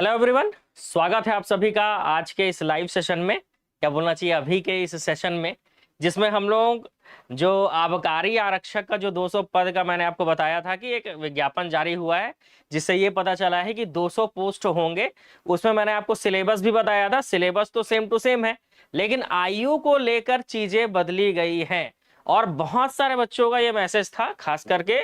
Hello everyone, स्वागत है आप सभी का आज के इस लाइव सेशन में, क्या बोलना चाहिए अभी के इस सेशन में, जिसमें हम लोग जो आबकारी आरक्षक का जो 200 पद का मैंने आपको बताया था कि एक विज्ञापन जारी हुआ है जिससे ये पता चला है कि 200 पोस्ट होंगे। उसमें मैंने आपको सिलेबस भी बताया था। सिलेबस तो सेम टू सेम है, लेकिन आयु को लेकर चीजें बदली गई हैं। और बहुत सारे बच्चों का ये मैसेज था, खास करके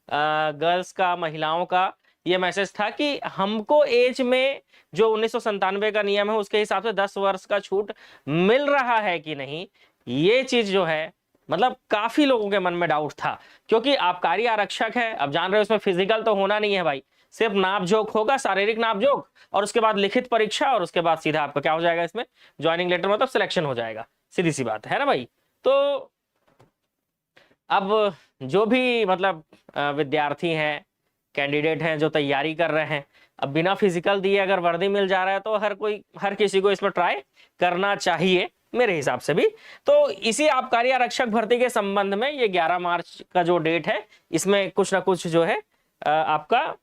गर्ल्स का, महिलाओं का ये मैसेज था कि हमको एज में जो 1997 का नियम है उसके हिसाब से 10 वर्ष का छूट मिल रहा है कि नहीं। ये चीज जो है मतलब काफी लोगों के मन में डाउट था, क्योंकि आबकारी आरक्षक है, अब जान रहे हो इसमें फिजिकल तो होना नहीं है भाई, सिर्फ नाप जोक होगा, शारीरिक नाप जोक, और उसके बाद लिखित परीक्षा, और उसके बाद सीधा आपका क्या हो जाएगा, इसमें ज्वाइनिंग लेटर मतलब सिलेक्शन हो जाएगा। सीधी सी बात है ना भाई। तो अब जो भी मतलब विद्यार्थी हैं, कैंडिडेट हैं जो तैयारी कर रहे हैं, अब बिना फिजिकल दिए अगर वर्दी मिल जा रहा है तो हर किसी को इसमें ट्राई करना चाहिए मेरे हिसाब से भी। तो इसी आबकारी आरक्षक भर्ती के संबंध में ये 11 मार्च का जो डेट है, इसमें कुछ ना कुछ जो है आपका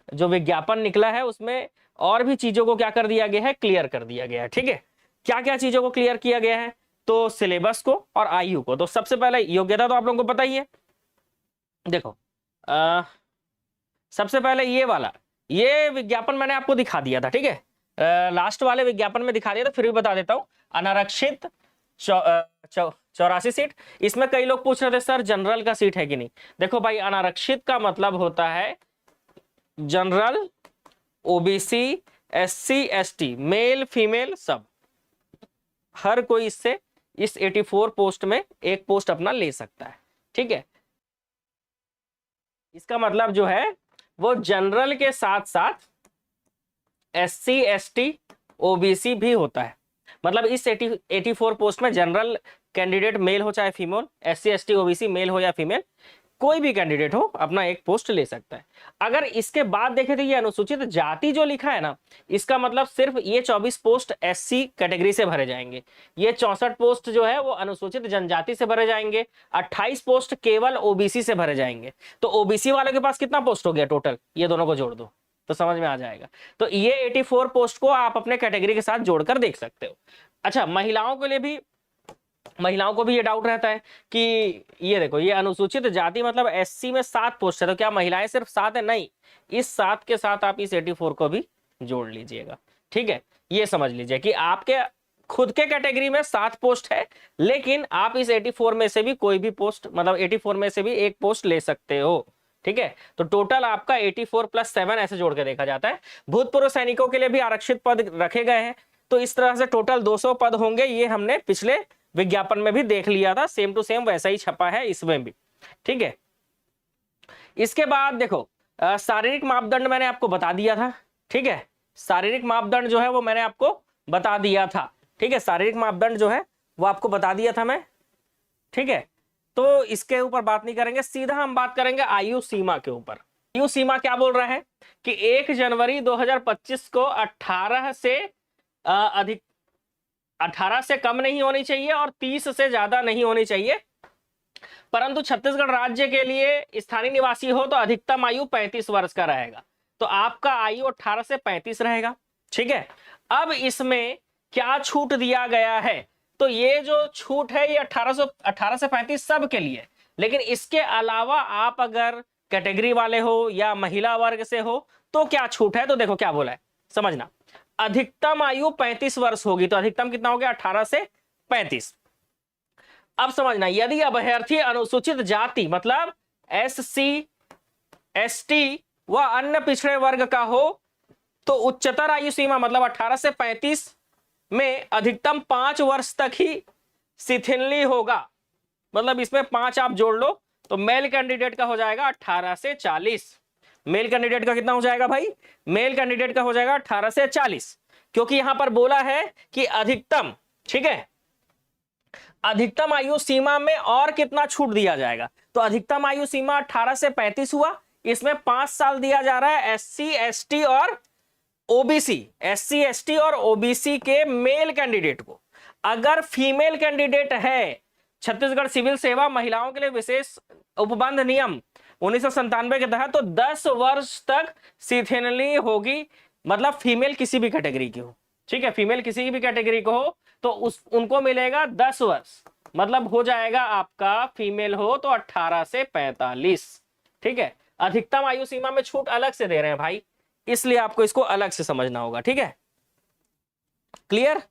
जो विज्ञापन निकला है उसमें और भी चीजों को क्या कर दिया गया है, क्लियर कर दिया गया है। ठीक है, क्या क्या चीजों को क्लियर किया गया है, तो सिलेबस को और आयु को। तो सबसे पहले योग्यता तो आप लोगों को पता ही है। देखो सबसे पहले ये वाला, ये विज्ञापन मैंने आपको दिखा दिया था, ठीक है, लास्ट वाले विज्ञापन में दिखा दिया था, फिर भी बता देता हूं। अनारक्षित 84 सीट। इसमें कई लोग पूछ रहे थे सर जनरल का सीट है कि नहीं। देखो भाई, अनारक्षित का मतलब होता है general, OBC, SC, ST, male female सब, हर कोई इससे इस 84 पोस्ट में एक पोस्ट अपना ले सकता है। ठीक है, इसका मतलब जो है वो जनरल के साथ साथ एससी, एसटी, ओबीसी भी होता है। मतलब इस 84 पोस्ट में जनरल कैंडिडेट मेल हो चाहे female, SC, ST, OBC male हो या फीमेल, कोई भी कैंडिडेट हो अपना एक पोस्ट ले सकता है। अगर इसके बाद देखें तो ये अनुसूचित जाति जो लिखा है ना, इसका मतलब सिर्फ ये 24 पोस्ट एससी कैटेगरी से भरे जाएंगे, ये 64 पोस्ट जो है वो अनुसूचित जनजाति से भरे जाएंगे, 28 पोस्ट केवल ओबीसी से भरे जाएंगे। तो ओबीसी वाले के पास कितना पोस्ट हो गया टोटल, ये दोनों को जोड़ दो तो समझ में आ जाएगा। तो ये 84 पोस्ट को आप अपने कैटेगरी के साथ जोड़कर देख सकते हो। अच्छा, महिलाओं के लिए भी, महिलाओं को भी ये डाउट रहता है कि ये देखो, ये अनुसूचित जाति मतलब एससी में 7 पोस्ट है, तो क्या महिलाएं सिर्फ 7 है? नहीं, इस 7 के साथ आप इस 84 को भी जोड़ लीजिएगा। ठीक है, ये समझ लीजिए कि आपके खुद के कैटेगरी में 7 पोस्ट है, लेकिन आप इस 84 में से भी कोई भी पोस्ट, मतलब 84 में से भी एक पोस्ट ले सकते हो। ठीक है, तो टोटल आपका 84 + 7 ऐसे जोड़ के देखा जाता है। भूतपूर्व सैनिकों के लिए भी आरक्षित पद रखे गए हैं, तो इस तरह से टोटल 200 पद होंगे। ये हमने पिछले विज्ञापन में भी देख लिया था, सेम टू सेम वैसा ही छपा है इसमें भी। ठीक है, इसके बाद देखो शारीरिक मापदंड मैंने आपको बता दिया था। ठीक है, शारीरिक मापदंड जो है वो मैंने आपको बता दिया था। ठीक है, शारीरिक मापदंड जो है वो आपको बता दिया था मैं। ठीक है, तो इसके ऊपर बात नहीं करेंगे, सीधा हम बात करेंगे आयु सीमा के ऊपर। आयु सीमा क्या बोल रहा है कि 1 जनवरी 2025 को 18 से अधिक, 18 से कम नहीं होनी चाहिए और 30 से ज्यादा नहीं होनी चाहिए। परंतु छत्तीसगढ़ राज्य के लिए स्थानीय निवासी हो तो अधिकतम आयु 35 वर्ष का रहेगा। तो आपका आयु 18 से 35 रहेगा। ठीक है, अब इसमें क्या छूट दिया गया है, तो ये जो छूट है ये 18 से 35 सब के लिए, लेकिन इसके अलावा आप अगर कैटेगरी वाले हो या महिला वर्ग से हो तो क्या छूट है। तो देखो क्या बोला है, समझना। अधिकतम आयु 35 वर्ष होगी, तो अधिकतम कितना हो गया, 18 से 35। अब समझना, यदि अभ्यर्थी अनुसूचित जाति मतलब एससी, एसटी व अन्य पिछड़े वर्ग का हो तो उच्चतर आयु सीमा मतलब 18 से 35 में अधिकतम 5 वर्ष तक ही शिथिलनी होगा। मतलब इसमें 5 आप जोड़ लो तो मेल कैंडिडेट का हो जाएगा 18 से 40। मेल कैंडिडेट का कितना हो जाएगा भाई, मेल कैंडिडेट का हो जाएगा 18 से 40, क्योंकि यहां पर बोला है कि अधिकतम। ठीक है, अधिकतम आयु सीमा में और कितना छूट दिया जाएगा, तो अधिकतम आयु सीमा 18 से 35 हुआ, इसमें 5 साल दिया जा रहा है एससी, एसटी और ओबीसी, एससी, एसटी और ओबीसी के मेल कैंडिडेट को। अगर फीमेल कैंडिडेट है, छत्तीसगढ़ सिविल सेवा महिलाओं के लिए विशेष उपबंध नियम 1997 के तहत, तो 10 वर्ष तक शिथिलनी होगी मतलब फीमेल किसी भी कैटेगरी की हो, ठीक है, फीमेल किसी भी कैटेगरी को हो तो उनको मिलेगा 10 वर्ष, मतलब हो जाएगा आपका फीमेल हो तो 18 से 45, ठीक है। अधिकतम आयु सीमा में छूट अलग से दे रहे हैं भाई, इसलिए आपको इसको अलग से समझना होगा, ठीक है, क्लियर।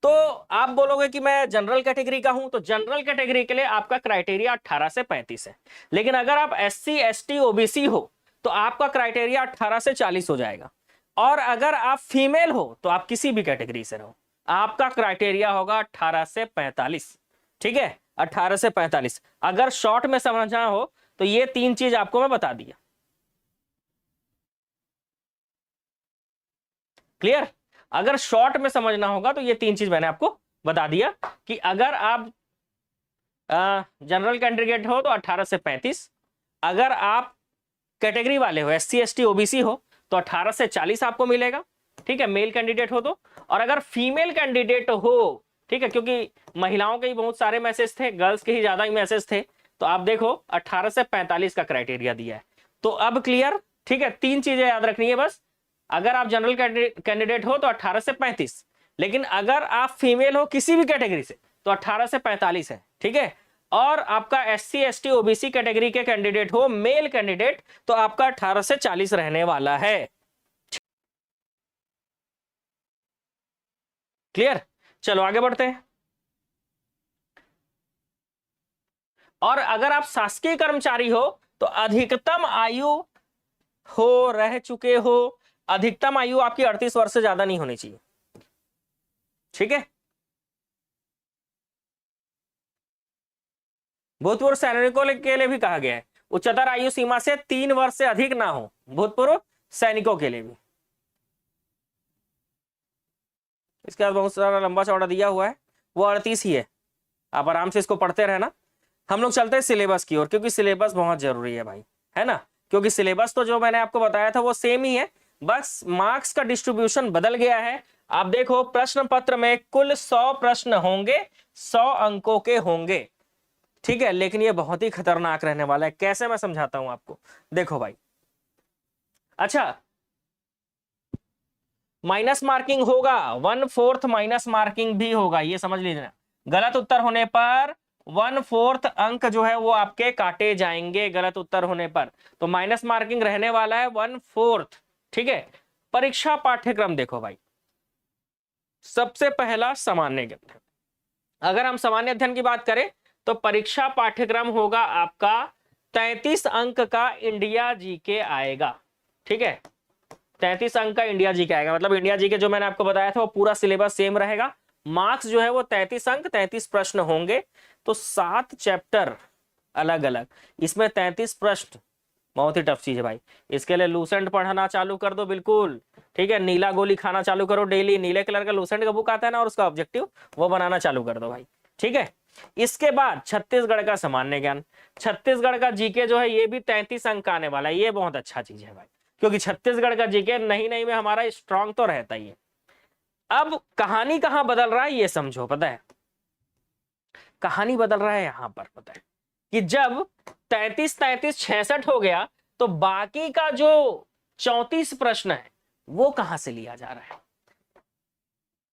तो आप बोलोगे कि मैं जनरल कैटेगरी का हूं, तो जनरल कैटेगरी के लिए आपका क्राइटेरिया 18 से 35 है, लेकिन अगर आप SC ST OBC हो तो आपका क्राइटेरिया 18 से 40 हो जाएगा, और अगर आप फीमेल हो तो आप किसी भी कैटेगरी से रहो, आपका क्राइटेरिया होगा 18 से 45, ठीक है, 18 से 45। अगर शॉर्ट में समझना हो तो ये 3 चीज आपको मैं बता दिया, क्लियर। अगर शॉर्ट में समझना होगा तो ये 3 चीज मैंने आपको बता दिया कि अगर आप जनरल कैंडिडेट हो तो 18 से 35, अगर आप कैटेगरी वाले हो SC ST OBC हो तो 18 से 40 आपको मिलेगा, ठीक है, मेल कैंडिडेट हो तो। और अगर फीमेल कैंडिडेट हो, ठीक है, क्योंकि महिलाओं के ही बहुत सारे मैसेज थे, गर्ल्स के ही ज्यादा ही मैसेज थे, तो आप देखो 18 से 45 का क्राइटेरिया दिया है। तो अब क्लियर, ठीक है, 3 चीजें याद रखनी है बस। अगर आप जनरल कैंडिडेट हो तो 18 से 35, लेकिन अगर आप फीमेल हो किसी भी कैटेगरी से तो 18 से 45 है, ठीक है। और आपका SC ST OBC कैटेगरी के कैंडिडेट हो, मेल कैंडिडेट, तो आपका 18 से 40 रहने वाला है, क्लियर। चलो आगे बढ़ते हैं। और अगर आप शासकीय कर्मचारी हो तो अधिकतम आयु हो रह चुके हो, अधिकतम आयु आपकी 38 वर्ष से ज्यादा नहीं होनी चाहिए, ठीक है। भूतपूर्व सैनिकों के लिए भी कहा गया है उच्चतर आयु सीमा से 3 वर्ष से अधिक ना हो, भूतपूर्व सैनिकों के लिए भी। इसके बाद बहुत सारा लंबा चौड़ा दिया हुआ है, वो 38 ही है, आप आराम से इसको पढ़ते रहना। हम लोग चलते हैं सिलेबस की ओर, क्योंकि सिलेबस बहुत जरूरी है भाई, है ना, क्योंकि सिलेबस तो जो मैंने आपको बताया था वो सेम ही है, बस मार्क्स का डिस्ट्रीब्यूशन बदल गया है। आप देखो प्रश्न पत्र में कुल 100 प्रश्न होंगे, 100 अंकों के होंगे, ठीक है, लेकिन ये बहुत ही खतरनाक रहने वाला है। कैसे, मैं समझाता हूं आपको, देखो भाई। अच्छा, माइनस मार्किंग होगा, 1/4 माइनस मार्किंग भी होगा, ये समझ लीजिए। गलत उत्तर होने पर 1/4 अंक जो है वो आपके काटे जाएंगे, गलत उत्तर होने पर, तो माइनस मार्किंग रहने वाला है 1/4, ठीक है। परीक्षा पाठ्यक्रम देखो भाई, सबसे पहला सामान्य अध्ययन। अगर हम सामान्य अध्ययन की बात करें तो परीक्षा पाठ्यक्रम होगा आपका 33 अंक का इंडिया जीके आएगा, ठीक है, 33 अंक का इंडिया जीके आएगा। मतलब इंडिया जीके जो मैंने आपको बताया था वो पूरा सिलेबस सेम रहेगा, मार्क्स जो है वो 33 अंक, 33 प्रश्न होंगे, तो 7 चैप्टर अलग अलग, इसमें 33 प्रश्न, बहुत ही टफ चीज है भाई। इसके लिए लूसेंट पढ़ना चालू कर दो बिल्कुल, ठीक है, नीला गोली खाना चालू करो डेली, नीले कलर का लूसेंट का बुक आता है ना, और उसका ऑब्जेक्टिव वो बनाना चालू कर दो भाई, ठीक है। इसके बाद छत्तीसगढ़ का सामान्य ज्ञान, छत्तीसगढ़ का जीके जो है ये भी 33 अंक आने वाला है, ये बहुत अच्छा चीज है भाई, क्योंकि छत्तीसगढ़ का जीके नहीं नहीं में हमारा स्ट्रांग तो रहता ही है। अब कहानी कहां बदल रहा है ये समझो, पता है कहानी बदल रहा है यहां पर, पता है कि जब 33 33 66 हो गया तो बाकी का जो 34 प्रश्न है वो कहां से लिया जा रहा है।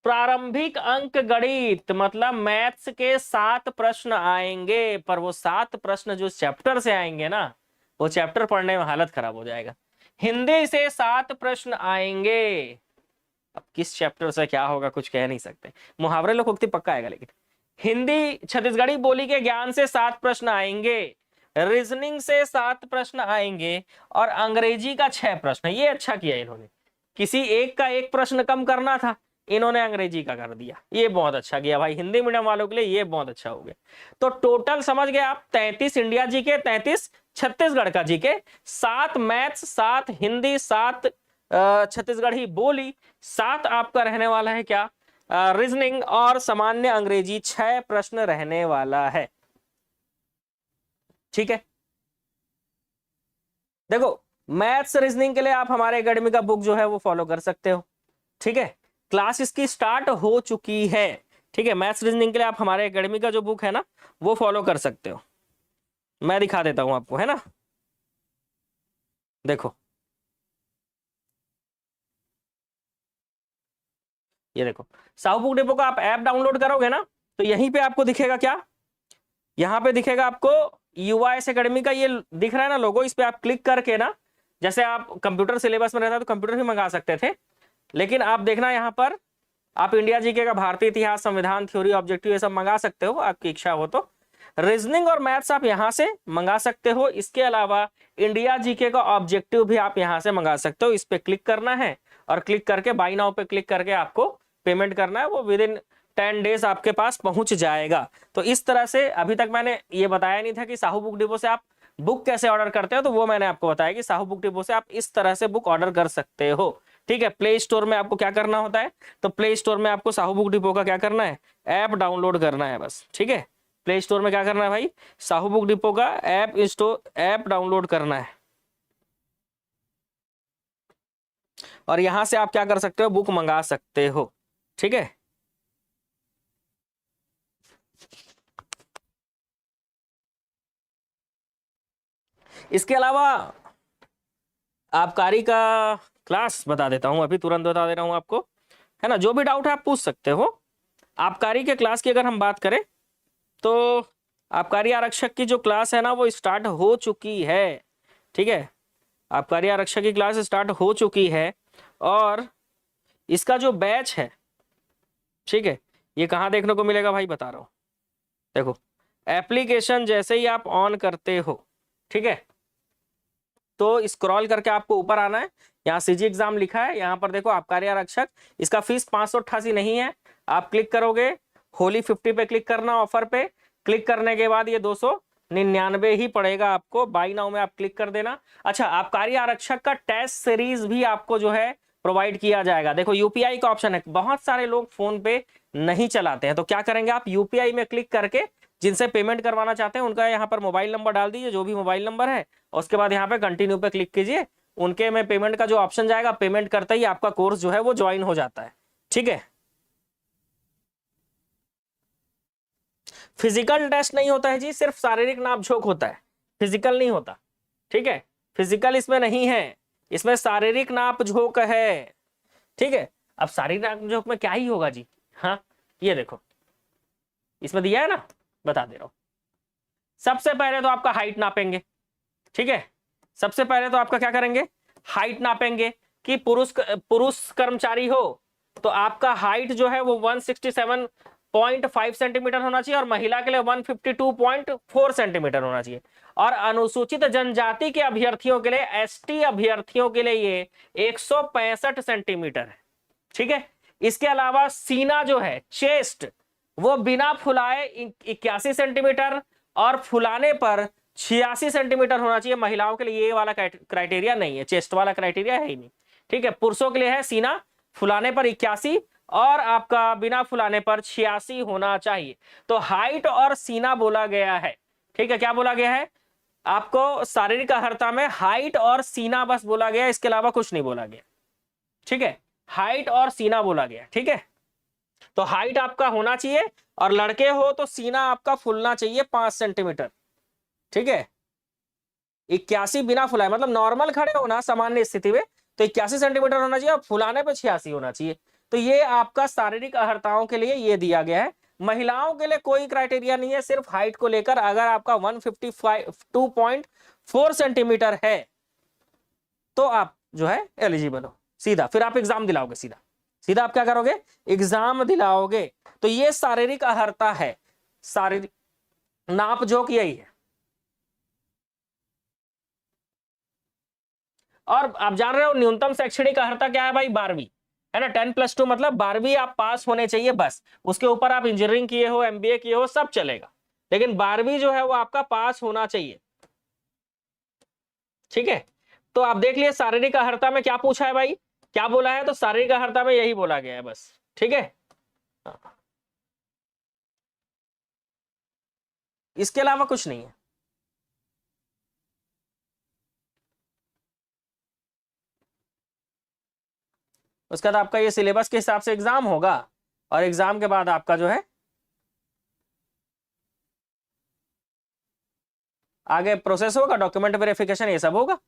प्रारंभिक अंक गणित, मतलब मैथ्स के 7 प्रश्न आएंगे, पर वो 7 प्रश्न जो चैप्टर से आएंगे ना, वो चैप्टर पढ़ने में हालत खराब हो जाएगा। हिंदी से 7 प्रश्न आएंगे, अब किस चैप्टर से क्या होगा कुछ कह नहीं सकते, मुहावरे लोकोक्ति पक्का आएगा, लेकिन हिंदी छत्तीसगढ़ी बोली के ज्ञान से 7 प्रश्न आएंगे, रीजनिंग से 7 प्रश्न आएंगे, और अंग्रेजी का 6 प्रश्न। ये अच्छा किया इन्होंने, किसी एक का एक प्रश्न कम करना था, इन्होंने अंग्रेजी का कर दिया, ये बहुत अच्छा किया भाई, हिंदी मीडियम वालों के लिए ये बहुत अच्छा हो गया। तो टोटल समझ गए आप, 33 इंडिया जी के, 33 छत्तीसगढ़ का जी के, 7 मैथ्स, 7 हिंदी, 7 छत्तीसगढ़ी बोली, 7 आपका रहने वाला है क्या, रीजनिंग, और सामान्य अंग्रेजी 6 प्रश्न रहने वाला है, ठीक है। देखो मैथ्स रीजनिंग के लिए आप हमारे एकेडमी का बुक जो है वो फॉलो कर सकते हो, ठीक है, क्लास इसकी स्टार्ट हो चुकी है, ठीक है। मैथ्स रीजनिंग के लिए आप हमारे एकेडमी का जो बुक है ना वो फॉलो कर सकते हो, मैं दिखा देता हूं आपको, है ना। देखो ये देखो साहू बुक डिपो का आप ऐप डाउनलोड करोगे ना, तो यहीं पे आपको दिखेगा क्या, यहाँ पे दिखेगा आपको UIS एकेडमी का ये दिख रहा है ना लोगो, इस पे आप क्लिक करके ना, जैसे आप कंप्यूटर सिलेबस में रहता है तो कंप्यूटर भी मंगा सकते थे, लेकिन आप देखना यहाँ पर आप इंडिया जीके का भारतीय इतिहास, संविधान, थ्योरी, ऑब्जेक्टिव ये सब मंगा सकते हो, आपकी इच्छा हो तो। रीजनिंग और मैथ्स आप यहां से मंगा सकते हो। इसके अलावा इंडिया जीके का ऑब्जेक्टिव भी आप यहां से मंगा सकते हो। इस पे क्लिक करना है और क्लिक करके बाई नाउ पे क्लिक करके आपको पेमेंट करना है, वो विद इन 10 डेज आपके पास पहुंच जाएगा। तो इस तरह से अभी तक मैंने ये बताया नहीं था कि साहू बुक डिपो से आप बुक कैसे ऑर्डर करते हो, तो वो मैंने आपको बताया कि साहू बुक डिपो से आप इस तरह से बुक ऑर्डर कर सकते हो। ठीक है, प्ले स्टोर में आपको क्या करना होता है, तो प्ले स्टोर में आपको साहू बुक डिपो का क्या करना है, ऐप डाउनलोड करना है बस। ठीक है, प्ले स्टोर में क्या करना है भाई, साहू बुक डिपो का ऐप डाउनलोड करना है, और यहां से आप क्या कर सकते हो, बुक मंगा सकते हो। ठीक है, इसके अलावा आबकारी का क्लास बता देता हूं, अभी तुरंत बता दे रहा हूं आपको, है ना। जो भी डाउट है आप पूछ सकते हो। आबकारी के क्लास की अगर हम बात करें तो आबकारी आरक्षक की जो क्लास है ना वो स्टार्ट हो चुकी है। ठीक है, आबकारी आरक्षक की क्लास स्टार्ट हो चुकी है, और इसका जो बैच है, ठीक है, ये कहाँ देखने को मिलेगा भाई, बता रहा हूं। देखो एप्लीकेशन जैसे ही आप ऑन करते हो, ठीक है, तो स्क्रॉल करके आपको ऊपर आना है, यहाँ सीजी एग्जाम लिखा है, यहाँ पर देखो आबकारी आरक्षक, इसका फीस 588 नहीं है। आप क्लिक करोगे होली 50 पे क्लिक करना, ऑफर पे क्लिक करने के बाद ये 299 ही पड़ेगा आपको। बाई नाउ में आप क्लिक कर देना। अच्छा, आबकारी आरक्षक का टेस्ट सीरीज भी आपको जो है प्रोवाइड किया जाएगा। देखो यूपीआई का ऑप्शन है, बहुत सारे लोग फोन पे नहीं चलाते हैं, तो क्या करेंगे आप यूपीआई में क्लिक करके जिनसे पेमेंट करवाना चाहते हैं उनका यहाँ पर मोबाइल नंबर डाल दीजिए, जो भी मोबाइल नंबर है, और उसके बाद यहाँ पे कंटिन्यू पे क्लिक कीजिए। उनके में पेमेंट का जो ऑप्शन जाएगा, पेमेंट करते ही आपका कोर्स जो है वो ज्वाइन हो जाता है। ठीक है, फिजिकल टेस्ट नहीं होता है जी, सिर्फ शारीरिक नापझोंक होता है, फिजिकल नहीं होता। ठीक है, फिजिकल इसमें नहीं है, इसमें शारीरिक नापझोंक है। ठीक है, अब शारीरिक नापझोंक में क्या ही होगा जी, हाँ ये देखो इसमें दिया है ना, बता दे रहा हूं। सबसे पहले तो आपका हाइट नापेंगे। ठीक है, सबसे पहले तो आपका क्या करेंगे, हाइट नापेंगे कि पुरुष कर्मचारी हो तो आपका हाइट जो है वो 167.5 सेंटीमीटर होना चाहिए, और महिला के लिए 152.4 सेंटीमीटर होना चाहिए। और अनुसूचित जनजाति के अभ्यर्थियों के लिए, एसटी अभ्यर्थियों के लिए ये 165 सेंटीमीटर है। ठीक है, इसके अलावा सीना जो है, चेस्ट, वो बिना फुलाए 81 सेंटीमीटर और फुलाने पर 86 सेंटीमीटर होना चाहिए। महिलाओं के लिए ये वाला क्राइटेरिया नहीं है, चेस्ट वाला क्राइटेरिया है ही नहीं। ठीक है, पुरुषों के लिए है सीना फुलाने पर 81 और आपका बिना फुलाने पर 86 होना चाहिए। तो हाइट और सीना बोला गया है। ठीक है, क्या बोला गया है आपको, शारीरिक अर्हता में हाइट और सीना बस बोला गया, इसके अलावा कुछ नहीं बोला गया। ठीक है, हाइट और सीना बोला गया। ठीक है, तो हाइट आपका होना चाहिए, और लड़के हो तो सीना आपका फुलना चाहिए 5 सेंटीमीटर। ठीक है, 81 बिना फुलाए, मतलब नॉर्मल खड़े होना सामान्य स्थिति में तो 81 सेंटीमीटर होना चाहिए, और फुलाने पे 86 होना चाहिए। तो ये आपका शारीरिक अर्हताओं के लिए ये दिया गया है। महिलाओं के लिए कोई क्राइटेरिया नहीं है, सिर्फ हाइट को लेकर। अगर आपका 152.4 सेंटीमीटर है तो आप जो है एलिजिबल हो सीधा, फिर आप एग्जाम दिलाओगे, सीधा सीधा आप क्या करोगे, एग्जाम दिलाओगे। तो ये शारीरिक अर्हता है, शारीरिक नापजोक यही है। और आप जान रहे हो न्यूनतम शैक्षणिक अर्हता क्या है भाई, 12वीं है ना। 10+2 मतलब 12वीं आप पास होने चाहिए बस। उसके ऊपर आप इंजीनियरिंग किए हो, एमबीए किए हो, सब चलेगा, लेकिन 12वीं जो है वो आपका पास होना चाहिए। ठीक है, तो आप देख लिए शारीरिक अर्हता में क्या पूछा है भाई, क्या बोला है, तो शारीरिक अर्हता में यही बोला गया है बस। ठीक है, इसके अलावा कुछ नहीं है। उसके बाद आपका ये सिलेबस के हिसाब से एग्जाम होगा, और एग्जाम के बाद आपका जो है आगे प्रोसेस होगा, डॉक्यूमेंट वेरिफिकेशन ये सब होगा।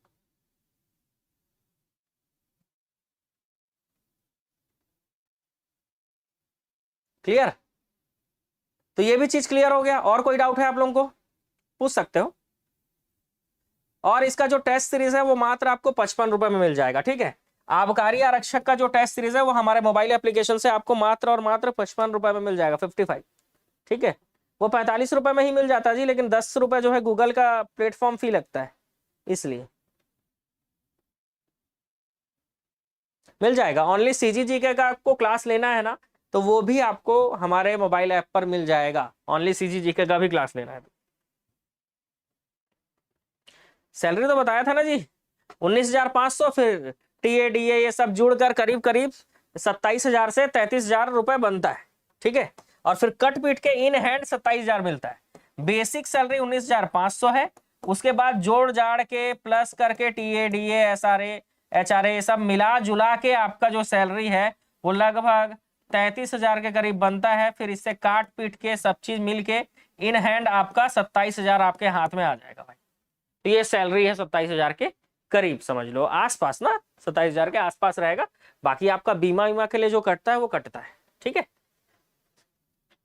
क्लियर? तो ये भी चीज क्लियर हो गया। और कोई डाउट है आप लोगों को, पूछ सकते हो। और इसका जो टेस्ट सीरीज है वो मात्र आपको 55 रुपए में मिल जाएगा। ठीक है, आबकारी आरक्षक का जो टेस्ट सीरीज है वो हमारे मोबाइल एप्लीकेशन से आपको मात्र और मात्र 55 रुपए में मिल जाएगा, 55। ठीक है, वो 45 रुपए में ही मिल जाता है जी, लेकिन 10 रुपए जो है गूगल का प्लेटफॉर्म फी लगता है, इसलिए मिल जाएगा। ओनली सीजीजीके का आपको क्लास लेना है ना, तो वो भी आपको हमारे मोबाइल ऐप पर मिल जाएगा। ओनली सीजीजीके का भी क्लास लेना है। सैलरी तो बताया था ना जी, 19,500, फिर टीएडीए ये सब जुड़कर करीब करीब 27,000 से 33,000 रुपए बनता है। ठीक है, और फिर कट पीट के इन हैंड 27,000 मिलता है। बेसिक सैलरी 19,500 है, उसके बाद जोड़ जाड़ के प्लस करके टीएडीए एसआरए एचआरए ये सब मिला जुला के आपका जो सैलरी है वो लगभग 33,000 के करीब बनता है। फिर इससे काट पीट के सब चीज मिल के इन हैंड आपका 27,000 आपके हाथ में आ जाएगा भाई। तो ये सैलरी है 27,000 के करीब, समझ लो आसपास ना, 27,000 के आसपास रहेगा। बाकी आपका बीमा वीमा के लिए जो कटता है वो कटता है। ठीक है,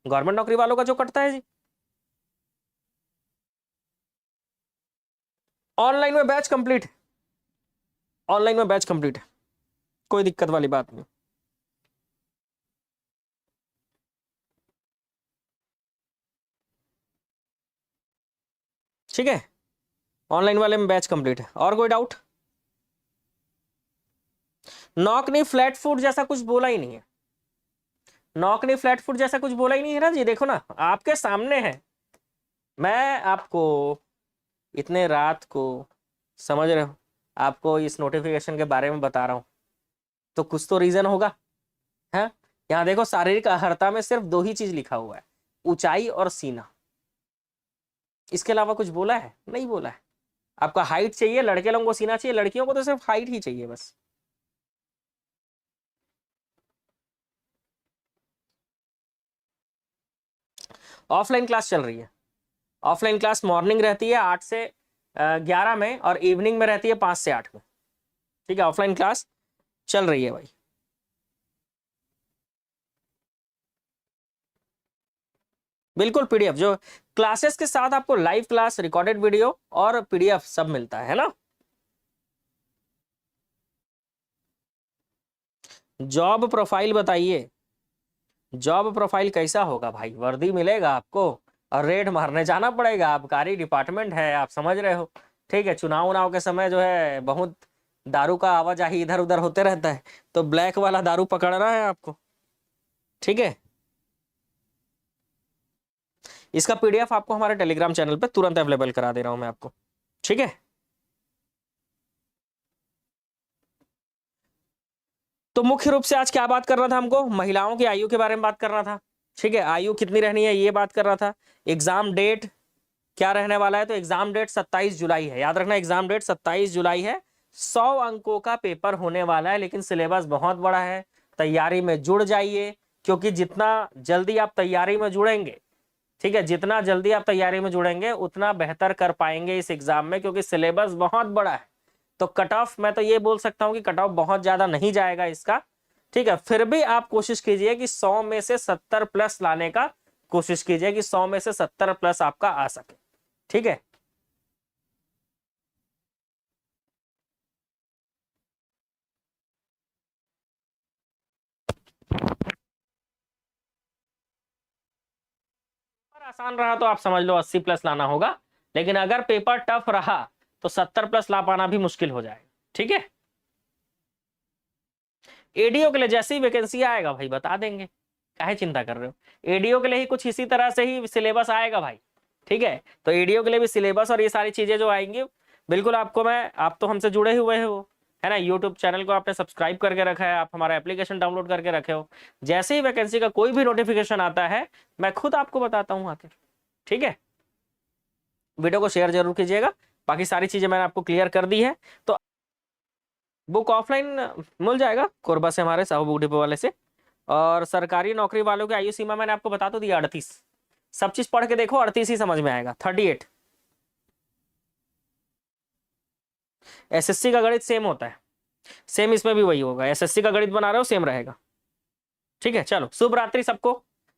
गवर्नमेंट नौकरी वालों का जो कटता है जी। ऑनलाइन में बैच कंप्लीट, ऑनलाइन में बैच कंप्लीट है, कोई दिक्कत वाली बात नहीं। ठीक है, ऑनलाइन वाले में बैच कंप्लीट है। और कोई डाउट? नॉक नहीं फ्लैट फुट जैसा कुछ बोला ही नहीं है, नॉक नहीं फ्लैट फुट जैसा कुछ बोला ही नहीं है ना जी। देखो ना, आपके सामने है, मैं आपको इतने रात को, समझ रहे हो, आपको इस नोटिफिकेशन के बारे में बता रहा हूं, तो कुछ तो रीजन होगा है। यहाँ देखो, शारीरिक अर्हता में सिर्फ 2 ही चीज लिखा हुआ है, ऊंचाई और सीना। इसके अलावा कुछ बोला है? नहीं बोला है। आपका हाइट चाहिए, लड़के लोगों को सीना चाहिए, लड़कियों को तो सिर्फ हाइट ही चाहिए बस। ऑफलाइन क्लास चल रही है, ऑफलाइन क्लास मॉर्निंग रहती है 8 से 11 में, और इवनिंग में रहती है 5 से 8 में। ठीक है, ऑफलाइन क्लास चल रही है भाई। बिल्कुल, पीडीएफ जो क्लासेस के साथ आपको लाइव क्लास, रिकॉर्डेड वीडियो और पीडीएफ सब मिलता है ना। जॉब प्रोफाइल बताइए, जॉब प्रोफाइल कैसा होगा भाई? वर्दी मिलेगा आपको और रेड मारने जाना पड़ेगा। आबकारी डिपार्टमेंट है, आप समझ रहे हो। ठीक है, चुनाव उनाव के समय जो है बहुत दारू का आवाजाही इधर उधर होते रहता है, तो ब्लैक वाला दारू पकड़ना है आपको। ठीक है, इसका पीडीएफ आपको हमारे टेलीग्राम चैनल पे तुरंत अवेलेबल करा दे रहा हूं मैं आपको। ठीक है, तो मुख्य रूप से आज क्या बात करना था हमको? महिलाओं की आयु के बारे में बात करना था। ठीक है, आयु कितनी रहनी है ये बात करना था। एग्जाम डेट क्या रहने वाला है? तो एग्जाम डेट 27 जुलाई है, याद रखना, एग्जाम डेट 27 जुलाई है। 100 अंकों का पेपर होने वाला है, लेकिन सिलेबस बहुत बड़ा है, तैयारी में जुड़ जाइए, क्योंकि जितना जल्दी आप तैयारी में जुड़ेंगे, ठीक है, जितना जल्दी आप तैयारी में जुड़ेंगे उतना बेहतर कर पाएंगे इस एग्जाम में, क्योंकि सिलेबस बहुत बड़ा है। तो कट ऑफ, मैं तो ये बोल सकता हूं कि कट ऑफ बहुत ज्यादा नहीं जाएगा इसका। ठीक है, फिर भी आप कोशिश कीजिए कि 100 में से 70 प्लस लाने का कोशिश कीजिए, कि 100 में से 70 प्लस आपका आ सके। ठीक है, आसान रहा तो आप समझ लो 80 प्लस लाना होगा, लेकिन अगर पेपर टफ रहा तो 70 प्लस ला पाना भी मुश्किल हो जाएगा। ठीक है, एडीओ के लिए जैसे ही वैकेंसी आएगा भाई बता देंगे, काहे चिंता कर रहे हो। एडीओ के लिए ही कुछ इसी तरह से ही सिलेबस आएगा भाई। ठीक है, तो एडीओ के लिए भी सिलेबस और ये सारी चीजें जो आएंगी, बिल्कुल आपको मैं, आप तो हमसे जुड़े हुए हो है ना, यूट्यूब चैनल को आपने सब्सक्राइब करके रखा है, आप हमारा एप्लीकेशन डाउनलोड करके रखे हो, जैसे ही वैकेंसी का कोई भी नोटिफिकेशन आता है मैं खुद आपको बताता हूँ आके। ठीक है, वीडियो को शेयर जरूर कीजिएगा। बाकी सारी चीजें मैंने आपको क्लियर कर दी है। तो बुक ऑफलाइन मिल जाएगा कोरबा से, हमारे साहू बुक डिपो वाले से। और सरकारी नौकरी वालों की आयु सीमा मैंने आपको बता तो दिया, 38। सब चीज पढ़ के देखो, 38 ही समझ में आएगा, 38। एसएससी का गणित सेम होता है, सेम इसमें भी वही होगा। एसएससी का गणित बना रहे हो सेम रहेगा। ठीक है, चलो शुभ रात्रि सबको।